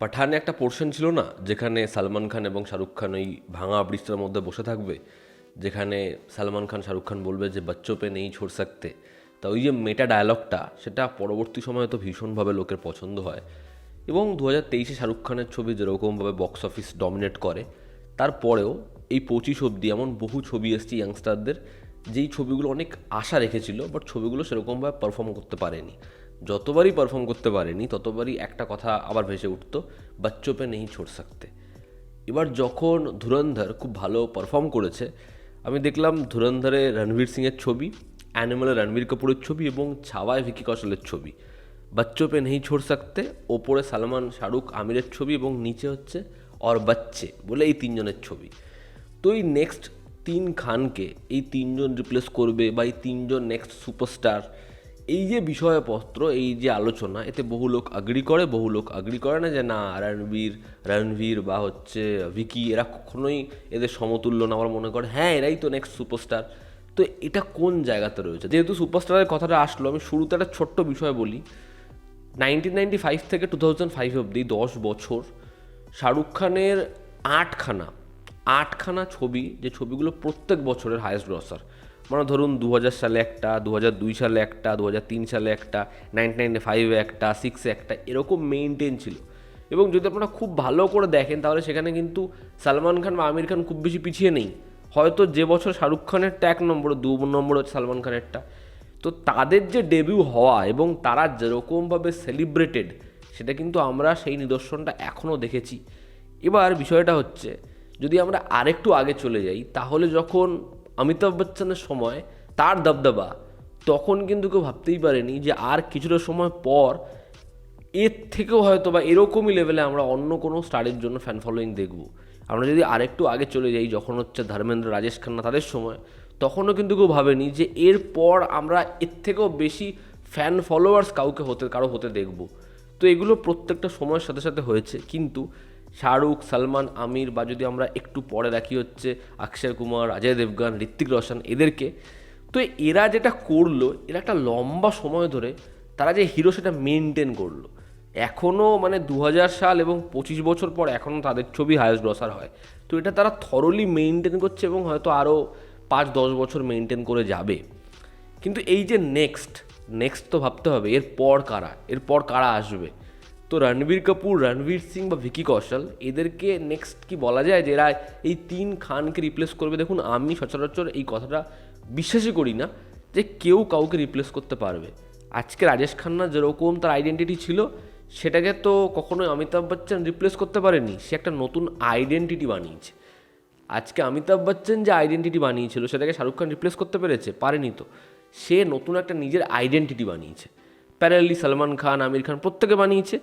পাঠানে একটা পোর্শন ছিল না, যেখানে সালমান খান এবং শাহরুখ খান ওই ভাঙা ব্রিজটার মধ্যে বসে থাকবে, যেখানে সালমান খান শাহরুখ খান বলবে যে বাচ্চো পে নেই ছোড় সকতে। তা ওই যে মেটা ডায়ালগটা, সেটা পরবর্তী সময়ে তো ভীষণভাবে লোকের পছন্দ হয়। এবং 2023-এ শাহরুখ খানের ছবি যেরকমভাবে বক্স অফিস ডমিনেট করে, তারপরেও এই 25 অবধি এমন বহু ছবি এসছে ইয়াংস্টারদের, যেই ছবিগুলো অনেক আশা রেখেছিল, বাট ছবিগুলো সেরকমভাবে পারফর্ম করতে পারেনি। যতবারই পারফর্ম করতে পারেনি ততবারই একটা কথা আবার ভেসে উঠতো, বাচ্চো পে নেই ছোড় সকতে। এবার যখন ধুরন্ধর খুব ভালো পারফর্ম করেছে, আমি দেখলাম ধুরন্ধরে রণবীর সিংয়ের ছবি, অ্যানিমালে রণবীর কাপুরের ছবি এবং ছাওয়ায় ভিকি কৌশলের ছবি। বাচ্চো পে নেই ছোড় সকতে, ওপরে সালমান শাহরুখ আমিরের ছবি এবং নিচে হচ্ছে অর বাচ্চে বলে এই তিনজনের ছবি। তো এই নেক্সট তিন খানকে এই তিনজন রিপ্লেস করবে বা এই তিনজন নেক্সট সুপারস্টার, এই যে বিষয়পত্র, এই যে আলোচনা, এতে বহু লোক আগ্রি করে, বহু লোক আগ্রি করে না, যে না রণবীর বা হচ্ছে ভিকি এরা কখনোই এদের সমতুল্য না। আমার মনে করে হ্যাঁ, এরাই তো নেক্সট সুপারস্টার। তো এটা কোন জায়গাতে রয়েছে? যেহেতু সুপারস্টারের কথাটা আসলো, আমি শুরুতে একটা ছোট্ট বিষয় বলি। 1995 থেকে 2005 অবধি 10 বছর শাহরুখ খানের আটখানা ছবি, যে ছবিগুলো প্রত্যেক বছরের হায়েস্ট গ্রসার। মানে ধরুন 2000 সালে একটা, 2002 সালে একটা, 2003 সালে একটা, 1995-এ একটা, 6-এ একটা, এরকম মেইনটেন ছিল। এবং যদি আপনারা খুব ভালো করে দেখেন, তাহলে সেখানে কিন্তু সালমান খান বা আমির খান খুব বেশি পিছিয়ে নেই। হয়তো যে বছর শাহরুখ খানেরটা 1 নম্বরে, 2 নম্বরে হচ্ছে সালমান খানেরটা। তো তাদের যে ডেবিউ হওয়া এবং তারা যেরকমভাবে সেলিব্রেটেড, সেটা কিন্তু আমরা সেই নিদর্শনটা এখনও দেখেছি। এবার বিষয়টা হচ্ছে, যদি আমরা আরেকটু আগে চলে যাই, তাহলে যখন অমিতাভ বচ্চনের সময় তার দবদবা, তখন কিন্তু কেউ ভাবতেই পারেনি যে আর কিছুটা সময় পর এর থেকেও হয়তো বা এরকমই লেভেলে আমরা অন্য কোনো স্টারের জন্য ফ্যান ফলোয়িং দেখব। আমরা যদি আরেকটু আগে চলে যাই, যখন হচ্ছে ধর্মেন্দ্র, রাজেশ খান্না তাদের সময়, তখনও কিন্তু কেউ ভাবেনি যে এরপর আমরা এর থেকেও বেশি ফ্যান ফলোয়ার্স কারো হতে দেখব। তো এগুলো প্রত্যেকটা সময়ের সাথে সাথে হয়েছে। কিন্তু শাহরুখ, সালমান, আমির, বা যদি আমরা একটু পরে রাখি হচ্ছে অক্ষয় কুমার, অজয় দেবগন, ঋত্বিক রোশন, এদেরকে, তো এরা যেটা করলো, এরা একটা লম্বা সময় ধরে তারা যে হিরো সেটা মেনটেন করলো। এখনও মানে 2000 সাল এবং 25 বছর পর এখনও তাদের ছবি হায়েস্ট গ্রসার হয়। তো এটা তারা থরলি মেনটেন করছে এবং হয়তো আরও 5-10 বছর মেনটেন করে যাবে। কিন্তু এই যে নেক্সট তো ভাবতে হবে এরপর কারা আসবে। তো রণবীর কাপুর, রণবীর সিং বা ভিকি কৌশল, এদেরকে নেক্সট কি বলা যায় যে এরা এই তিন খানকে রিপ্লেস করবে? দেখুন, আমি সচরাচর এই কথাটা বিশ্বাসই করি না যে কেউ কাউকে রিপ্লেস করতে পারবে। আজকে রাজেশ খান্না যেরকম তার আইডেন্টিটি ছিল, সেটাকে তো কখনোই অমিতাভ বচ্চন রিপ্লেস করতে পারেনি। সে একটা নতুন আইডেন্টিটি বানিয়েছে। আজকে অমিতাভ বচ্চন যে আইডেন্টিটি বানিয়েছিল, সেটাকে শাহরুখ খান রিপ্লেস করতে পেরেছে? পারেনি তো। সে নতুন একটা নিজের আইডেন্টিটি বানিয়েছে। প্যারালি সালমান খান, আমির খান প্রত্যেকে বানিয়েছে।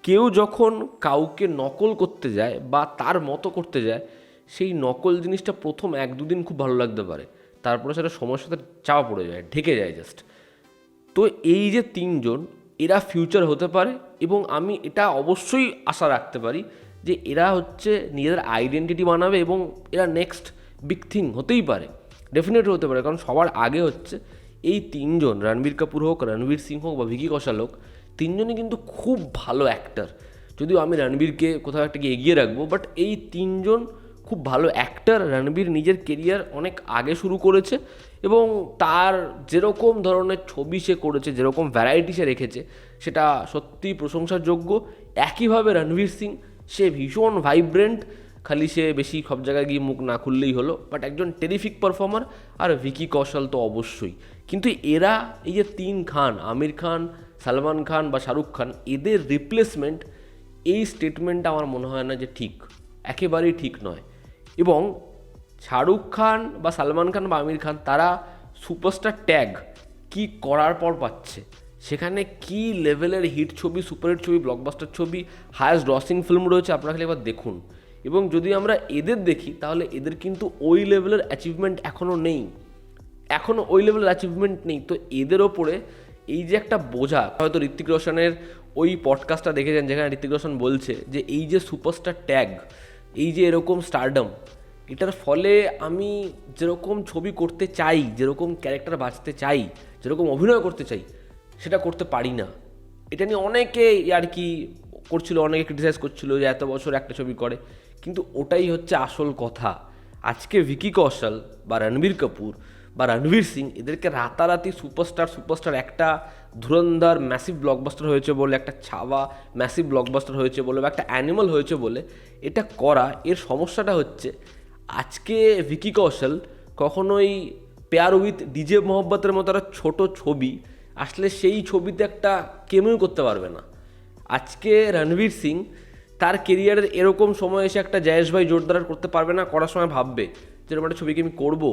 কেউ যখন কাউকে নকল করতে যায় বা তার মতো করতে যায়, সেই নকল জিনিসটা প্রথম 1-2 দিন খুব ভালো লাগতে পারে, তারপরে সেটা সময়ের সাথে চাপা পড়ে যায়, ঢেকে যায় জাস্ট। তো এই যে তিনজন, এরা ফিউচার হতে পারে এবং আমি এটা অবশ্যই আশা রাখতে পারি যে এরা হচ্ছে নিজেদের আইডেন্টিটি বানাবে এবং এরা নেক্সট বিগ থিং হতেই পারে, ডেফিনেটলি হতে পারে। কারণ সবার আগে হচ্ছে এই তিনজন, রণবীর কাপুর হোক, রণবীর সিং হোক বা ভিকি কৌশল হোক, তিনজনই কিন্তু খুব ভালো অ্যাক্টার। যদিও আমি রণবীরকে কোথাও একটা এগিয়ে রাখবো, বাট এই তিনজন খুব ভালো অ্যাক্টার। রণবীর নিজের কেরিয়ার অনেক আগে শুরু করেছে এবং তার যেরকম ধরনের ছবি সে করেছে, যেরকম ভ্যারাইটি সে রেখেছে, সেটা সত্যিই প্রশংসার যোগ্য। একইভাবে রণবীর সিং, সে ভীষণ ভাইব্রেন্ট, খালি সে বেশি সব জায়গায় গিয়ে মুখ না খুললেই হলো, বাট একজন টেরিফিক পারফর্মার। আর ভিকি কৌশল তো অবশ্যই। কিন্তু এরা, এই যে তিন খান, আমির খান, সালমান খান বা শাহরুখ খান, এদের রিপ্লেসমেন্ট, এই স্টেটমেন্টটা আমার মনে হয় না যে ঠিক, একেবারেই ঠিক নয়। এবং শাহরুখ খান বা সালমান খান বা আমির খান, তারা সুপারস্টার ট্যাগ কি করার পর পাচ্ছে, সেখানে কি লেভেলের হিট ছবি, সুপারহিট ছবি, ব্লকবাস্টার ছবি, হায়েস্ট গ্রসিং ফিল্ম রয়েছে, আপনারা খালি একবার দেখুন। এবং যদি আমরা এদের দেখি, তাহলে এদের কিন্তু ওই লেভেলের অ্যাচিভমেন্ট এখনও নেই, এখনও ওই লেভেলের অ্যাচিভমেন্ট নেই। তো এদের ওপরে এই যে একটা বোঝা, হয়তো ঋত্বিক রোশনের ওই পডকাস্টটা দেখেছেন, যেখানে ঋত্বিক রোশন বলছে যে এই যে সুপারস্টার ট্যাগ, এই যে এরকম স্টারডম, এটার ফলে আমি যেরকম ছবি করতে চাই, যেরকম ক্যারেক্টার বাঁচতে চাই, যেরকম অভিনয় করতে চাই, সেটা করতে পারি না। এটা নিয়ে অনেকে আর কি করছিল, অনেকে ক্রিটিসাইজ করছিল যে এত বছর একটা ছবি করে, কিন্তু ওটাই হচ্ছে আসল কথা। আজকে ভিকি কৌশল বা রণবীর কাপুর বা রণবীর সিং এদেরকে রাতারাতি সুপারস্টার একটা ধুরন্ধর ম্যাসিভ ব্লকবাস্টার হয়েছে বলে, একটা ছাওয়া ম্যাসিভ ব্লকবাস্টার হয়েছে বলে, বা একটা অ্যানিমাল হয়েছে বলে এটা করা, এর সমস্যাটা হচ্ছে আজকে ভিকি কৌশল কখনোই পেয়ার উইথ ডিজে মোহব্বতের মতো একটা ছোটো ছবি আসলে সেই ছবিতে একটা কেমিও করতে পারবে না। আজকে রণবীর সিং তার কেরিয়ারের এরকম সময় এসে একটা জায়েশ ভাই জোরদার করতে পারবে না, করার সময় ভাববে যেরকম একটা ছবিকে আমি করবো,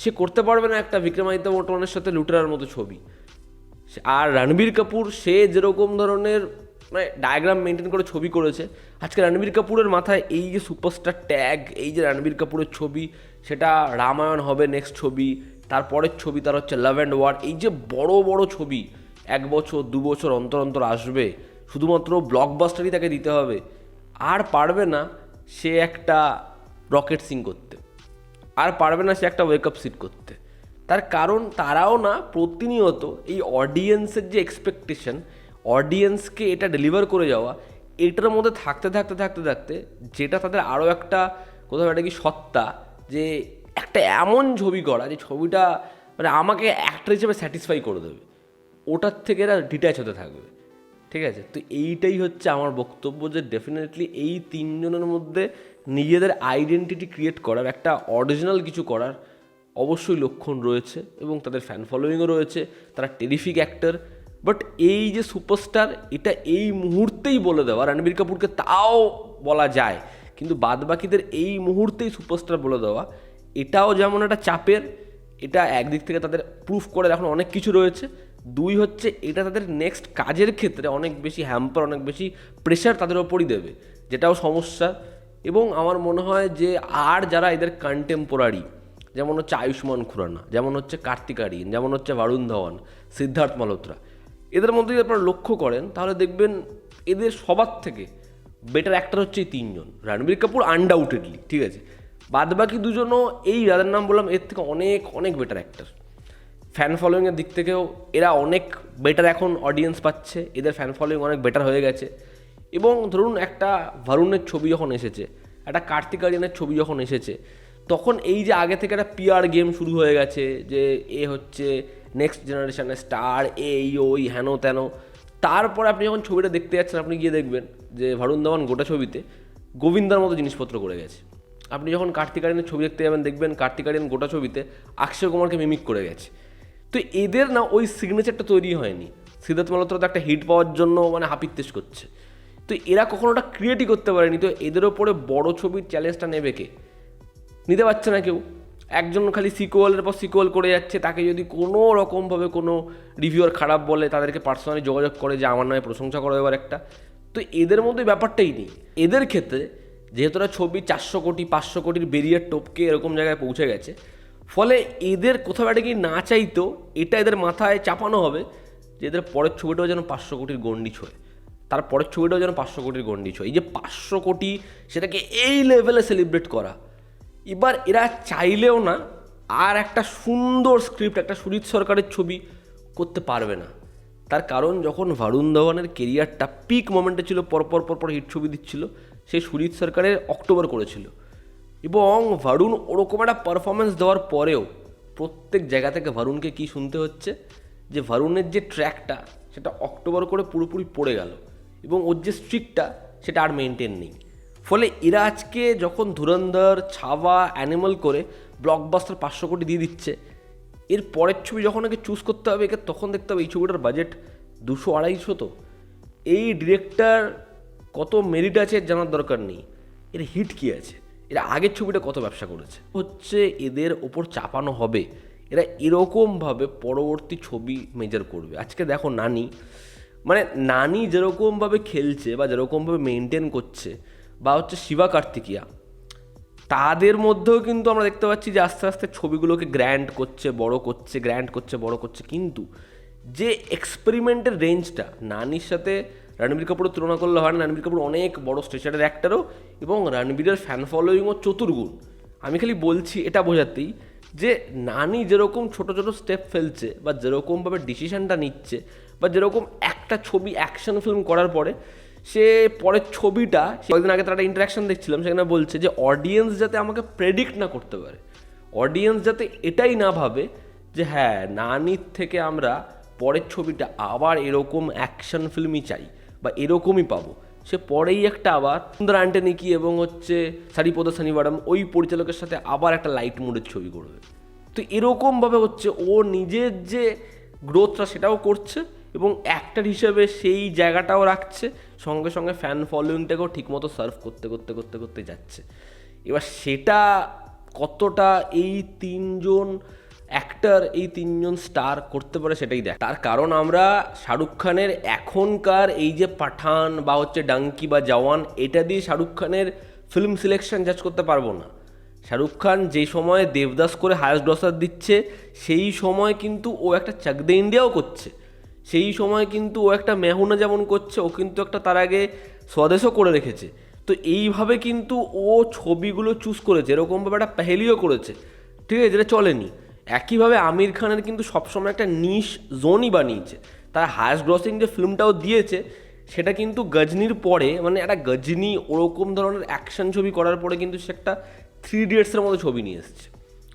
সে করতে পারবে না একটা বিক্রমাদিত্য বর্তমানের সাথে লুটেরার মতো ছবি। আর রণবীর কাপুর সে যেরকম ধরনের মানে ডায়াগ্রাম মেনটেন করে ছবি করেছে, আজকে রণবীর কাপুরের মাথায় এই যে সুপারস্টার ট্যাগ, এই যে রণবীর কাপুরের ছবি, সেটা রামায়ণ হবে নেক্সট ছবি, তারপরের ছবি তার হচ্ছে লাভ অ্যান্ড ওয়ার, এই যে বড় বড় ছবি 1 বছর 2 বছর অন্তর অন্তর আসবে, শুধুমাত্র ব্লকবাস্টারই তাকে দিতে হবে, আর পারবে না সে একটা রকেট সিং করতে, আর পারবে না সে একটা ওয়েক আপ সিট করতে। তার কারণ তারাও না প্রতিনিয়ত এই অডিয়েন্সের যে এক্সপেকটেশন, অডিয়েন্সকে এটা ডেলিভার করে যাওয়া, এটার মধ্যে থাকতে থাকতে থাকতে থাকতে যেটা তাদের আরও একটা কোথাও একটা কি সত্তা, যে একটা এমন ছবি করা যে ছবিটা মানে আমাকে অ্যাক্টর হিসেবে স্যাটিসফাই করে দেবে, ওটার থেকে এরা ডিট্যাচ হতে থাকবে। ঠিক আছে, তো এইটাই হচ্ছে আমার বক্তব্য, যে ডেফিনেটলি এই তিনজনের মধ্যে নিজেদের আইডেন্টিটি ক্রিয়েট করার, একটা অরিজিনাল কিছু করার অবশ্যই লক্ষণ রয়েছে, এবং তাদের ফ্যান ফলোয়িংও রয়েছে, তারা টেরিফিক অ্যাক্টর। বাট এই যে সুপারস্টার, এটা এই মুহূর্তেই বলে দেওয়া, রণবীর কাপুরকে তাও বলা যায়, কিন্তু বাদবাকিদের এই মুহূর্তেই সুপারস্টার বলে দেওয়া, এটাও যেমন একটা চাপের। এটা একদিক থেকে তাদের প্রুফ করে এখন অনেক কিছু রয়েছে, 2 হচ্ছে এটা তাদের নেক্সট কাজের ক্ষেত্রে অনেক বেশি হ্যাম্পার, অনেক বেশি প্রেশার তাদের ওপরই দেবে, যেটাও সমস্যা। এবং আমার মনে হয় যে আর যারা এদের কন্টেম্পোরারি, যেমন হচ্ছে আয়ুষ্মান খুরানা, যেমন হচ্ছে কার্তিক আরিয়ান, যেমন হচ্ছে বরুণ ধাওয়ান, সিদ্ধার্থ মালহোত্রা, এদের মধ্যে যদি আপনারা লক্ষ্য করেন তাহলে দেখবেন এদের সবার থেকে বেটার অ্যাক্টর হচ্ছে এই 3 জন। রণবীর কাপুর আনডাউটেডলি, ঠিক আছে, বাদবাকি 2 জনও এই যাদের নাম বললাম এর থেকে অনেক অনেক বেটার অ্যাক্টর। ফ্যান ফলোয়িংয়ের দিক থেকেও এরা অনেক বেটার এখন অডিয়েন্স পাচ্ছে, এদের ফ্যান ফলোয়িং অনেক বেটার হয়ে গেছে। এবং ধরুন একটা ভারুণের ছবি যখন এসেছে, একটা কার্তিক আরিয়ানের ছবি যখন এসেছে, তখন এই যে আগে থেকে একটা পিআর গেম শুরু হয়ে গেছে, যে এ হচ্ছে নেক্সট জেনারেশনের স্টার, এই ওই হেন তেন। তারপরে আপনি যখন ছবিটা দেখতে যাচ্ছেন, আপনি গিয়ে দেখবেন যে বরুণ ধাওয়ান গোটা ছবিতে গোবিন্দার মতো জিনিসপত্র করে গেছে। আপনি যখন কার্তিক আরিয়ানের ছবি দেখতে যাবেন, দেখবেন কার্তিক আরিয়ান গোটা ছবিতে অক্ষয় কুমারকে মিমিক করে গেছে। তো এদের না ওই সিগনেচারটা তৈরি হয়নি। সিদ্ধার্থ মালহোত্রা তো একটা হিট পাওয়ার জন্য মানে হাপিত্তেশ করছে, তো এরা কখনো ওটা ক্রিয়েটই করতে পারেনি। তো এদের ওপরে বড় ছবির চ্যালেঞ্জটা নেবে কে? নিতে পারছে না কেউ। একজন খালি সিকুয়ালের পর সিকুয়াল করে যাচ্ছে, তাকে যদি কোনো রকমভাবে কোনো রিভিউয়ার খারাপ বলে, তাদেরকে পার্সোনালি যোগাযোগ করে যে আমার নামে প্রশংসা করো এবার একটা। তো এদের মধ্যে ব্যাপারটাই নেই। এদের ক্ষেত্রে যেহেতু ছবি 400 কোটি 500 কোটির বেরিয়ার টপকে এরকম জায়গায় পৌঁছে গেছে, ফলে এদের কোথাও একটা কি না চাইতো এটা এদের মাথায় চাপানো হবে যে এদের পরের ছবিটাও যেন 500 কোটির গণ্ডি ছোঁয়, তার পরের ছবিটাও যেন 500 কোটির গণ্ডি ছোঁয়। এই যে 500 কোটি, সেটাকে এই লেভেলে সেলিব্রেট করা, এবার এরা চাইলেও না আর একটা সুন্দর স্ক্রিপ্ট, একটা সুজিত সরকারের ছবি করতে পারবে না। তার কারণ যখন বরুণ ধাওয়ানের কেরিয়ারটা পিক মোমেন্টে ছিল, পরপর হিট ছবি দিচ্ছিল, সেই সুজিত সরকারের অক্টোবর করেছিল, এবং বরুণ ওরকম একটা পারফরমেন্স দেওয়ার পরেও প্রত্যেক জায়গা থেকে বরুণকে কী শুনতে হচ্ছে, যে বরুণের যে ট্র্যাকটা সেটা অক্টোবর করে পুরোপুরি পড়ে গেল, এবং ওর যে স্ট্রিকটা সেটা আর মেনটেন নেই। ফলে এরা আজকে যখন ধুরন্ধর, ছাওয়া, অ্যানিমাল করে ব্লকবাস্টার 500 কোটি দিয়ে দিচ্ছে, এর পরের ছবি যখন একে চুজ করতে হবে, একে তখন দেখতে হবে এই ছবিটার বাজেট 200-250, তো এই ডিরেক্টর কত মেরিট আছে জানার দরকার নেই, এর হিট কী আছে, এরা আগের ছবিটা কত ব্যবসা করেছে হচ্ছে এদের ওপর চাপানো হবে। এরা এরকমভাবে পরবর্তী ছবি মেজার করবে। আজকে দেখো নানি, মানে নানি যেরকমভাবে খেলছে বা যেরকমভাবে মেনটেন করছে, বা হচ্ছে শিবা কার্তিকিয়া, তাদের মধ্যেও কিন্তু আমরা দেখতে পাচ্ছি যে আস্তে আস্তে ছবিগুলোকে গ্র্যান্ড করছে, বড় করছে। কিন্তু যে এক্সপেরিমেন্টের রেঞ্জটা নানির সাথে রণবীর কাপুরের তুলনা করলে হয় না। রণবীর কাপুর অনেক বড় স্টেশনের অ্যাক্টারও, এবং রণবীরের ফ্যান ফলোয়িংও চতুর্গুণ। আমি খালি বলছি এটা বোঝাতেই যে নানি যেরকম ছোটো ছোটো স্টেপ ফেলছে, বা যেরকমভাবে ডিসিশনটা নিচ্ছে, বা যেরকম একটা ছবি অ্যাকশন ফিল্ম করার পরে সে পরের ছবিটা, কয়েকদিন আগে তার একটা ইন্টারাকশন দেখছিলাম, সেখানে বলছে যে অডিয়েন্স যাতে আমাকে প্রেডিক্ট না করতে পারে, অডিয়েন্স যাতে এটাই না ভাবে যে হ্যাঁ নানির থেকে আমরা পরের ছবিটা আবার এরকম অ্যাকশন ফিল্মই চাই বা এরকমই পাবো। সে পরেই একটা আবার সুন্দর অ্যান্টনিকি এবং হচ্ছে সারিপদা সানিবাড়াম ওই পরিচালকের সাথে আবার একটা লাইট মুডের ছবি করবে। তো এরকমভাবে হচ্ছে ও নিজের যে গ্রোথটা সেটাও করছে এবং অ্যাক্টর হিসেবে সেই জায়গাটাও রাখছে, সঙ্গে সঙ্গে ফ্যান ফলোয়িংটাকেও ঠিকমতো সার্ভ করতে করতে করতে করতে যাচ্ছে। এবার সেটা কতটা এই তিনজন অ্যাক্টর, এই তিনজন স্টার করতে পারে সেটাই দেখ। তার কারণ আমরা শাহরুখ খানের এখনকার এই যে পাঠান বা হচ্ছে ডাঙ্কি বা জওয়ান, এটা দিয়ে শাহরুখ খানের ফিল্ম সিলেকশন জাজ করতে পারবো না। শাহরুখ খান যে সময় দেবদাস করে হায়েস্ট গ্রসার দিচ্ছে, সেই সময় কিন্তু ও একটা চাক দে ইন্ডিয়াও করছে, সেই সময় কিন্তু ও একটা মেহুনা যেমন করছে, ও কিন্তু একটা তার আগে স্বদেশও করে রেখেছে। তো এইভাবে কিন্তু ও ছবিগুলো চুজ করেছে, এরকমভাবে একটা পেহেলিও করেছে, ঠিক আছে, যেটা চলেনি। একইভাবে আমির খানের কিন্তু সবসময় একটা নিশ জোনই বানিয়েছে। তার হায়েস্ট গ্রসিং যে ফিল্মটাও দিয়েছে সেটা কিন্তু গজনির পরে, মানে একটা গজনি ওরকম ধরনের অ্যাকশন ছবি করার পরে কিন্তু সে একটা 3 ইডিয়টসের মতো ছবি নিয়ে এসেছে।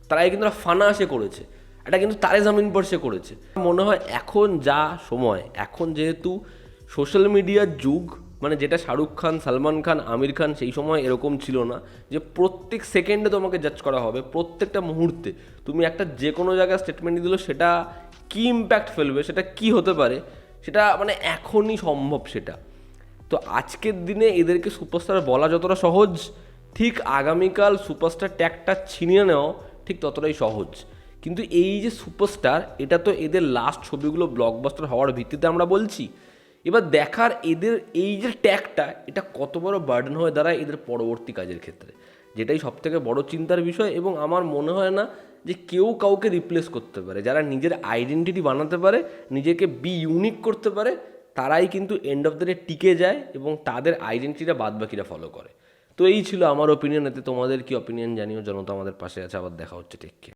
তার আগে কিন্তু একটা ফানা সে করেছে, এটা কিন্তু তারে জামিন পর সে করেছে। মনে হয় এখন যা সময়, এখন যেহেতু সোশ্যাল মিডিয়ার যুগ, মানে যেটা শাহরুখ খান, সালমান খান, আমির খান সেই সময় এরকম ছিল না যে প্রত্যেক সেকেন্ডে তোমাকে জাজ করা হবে, প্রত্যেকটা মুহূর্তে তুমি একটা যে কোনো জায়গায় স্টেটমেন্ট দিল সেটা কী ইম্প্যাক্ট ফেলবে, সেটা কি হতে পারে, সেটা মানে এখনই সম্ভব সেটা। তো আজকের দিনে এদেরকে সুপারস্টার বলা যতটা সহজ, ঠিক আগামীকাল সুপারস্টার ট্যাগটা ছিনিয়ে নেওয়া ঠিক ততটাই সহজ। কিন্তু এই যে সুপারস্টার, এটা তো এদের লাস্ট ছবিগুলো ব্লকবাস্টার হওয়ার ভিত্তিতে আমরা বলছি। এবার দেখার এদের এই যে ট্যাগটা, এটা কত বড় বার্ডেন হয়ে দাঁড়ায় এদের পরবর্তী কাজের ক্ষেত্রে, যেটাই সবথেকে বড় চিন্তার বিষয়। এবং আমার মনে হয় না যে কেউ কাউকে রিপ্লেস করতে পারে। যারা নিজের আইডেন্টিটি বানাতে পারে, নিজেকে বি ইউনিক করতে পারে, তারাই কিন্তু এন্ড অফ দ্য ডে টিকে যায় এবং তাদের আইডেন্টিটিটা বাদবাকিরা ফলো করে। তো এই ছিল আমার ওপিনিয়ন। এতে তোমাদের কি ওপিনিয়ন জানিও। জনতা আমাদের পাশে আছে। আবার দেখা হচ্ছে, টেক কেয়ার।